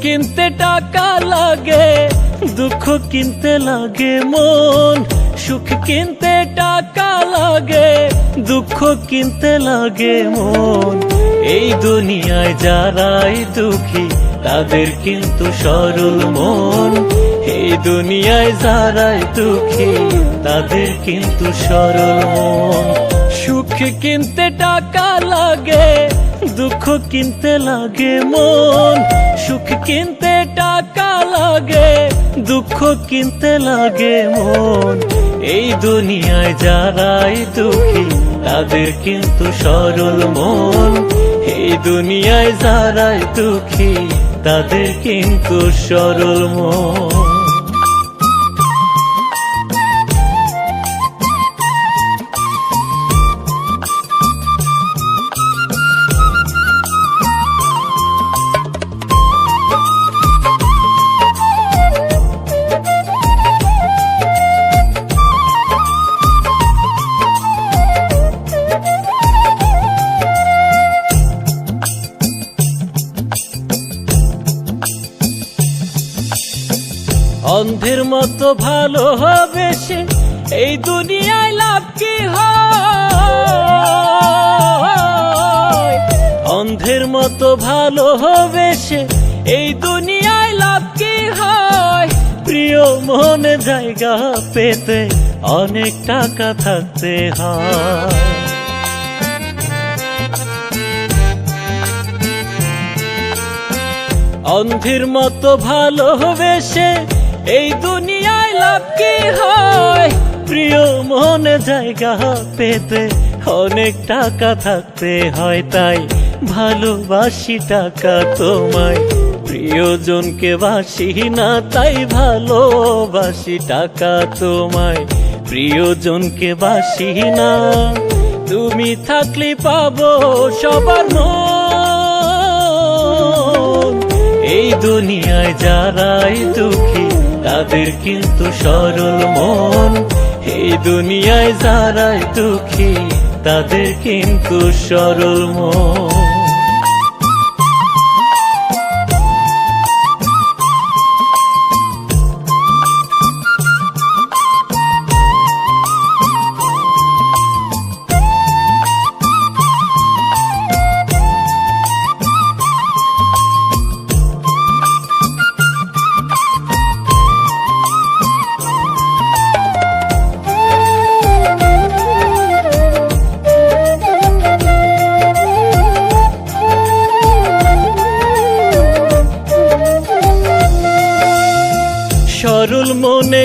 কিনতে টাকা লাগে, দুঃখ কিনতে লাগে মন। সুখ কিনতে টাকা লাগে, দুঃখ কিনতে লাগে মন। এই দুনিয়ায় যারাই দুঃখী তাদের কিন্তু সরল মন। এই দুনিয়ায় যারাই দুঃখী তাদের কিন্তু সরল মন। সুখ কিনতে টাকা লাগে, দুঃখ কিনতে লাগে মন। সুখ কিনতে টাকা লাগে, দুঃখ কিনতে লাগে মন। এই দুনিয়ায় যারাই দুঃখী তাদের কিন্তু সরল মন। এই দুনিয়ায় যারাই দুঃখী তাদের কিন্তু সরল মন। অন্ধের মতো ভালোবেসে এই দুনিয়ায় লাভ কি হয়? অন্ধের মতো ভালোবেসে এই দুনিয়ায় লাভ কি হয়? প্রিয় মনে জায়গা পেতে অনেক টাকা থাকতে হয়। অন্ধের মতো ভালোবেসে এই দুনিয়ায় লাভ কি হয়? প্রিয় মনে জায়গা পেতে অনেক টাকা থাকতে হয়। তাই ভালোবাসি টাকা তোমায়, প্রিয়জনকে বাসি না। তাই ভালোবাসি টাকা তোমায়, প্রিয়জনকে বাসি না। তুমি থাকলে পাবো সবার মন। এই দুনিয়ায় যারাই দুঃখী তাদের কিন্তু সরল মন। এই দুনিয়ায় যারাই দুঃখী তাদের কিন্তু সরল মন। সরল মনে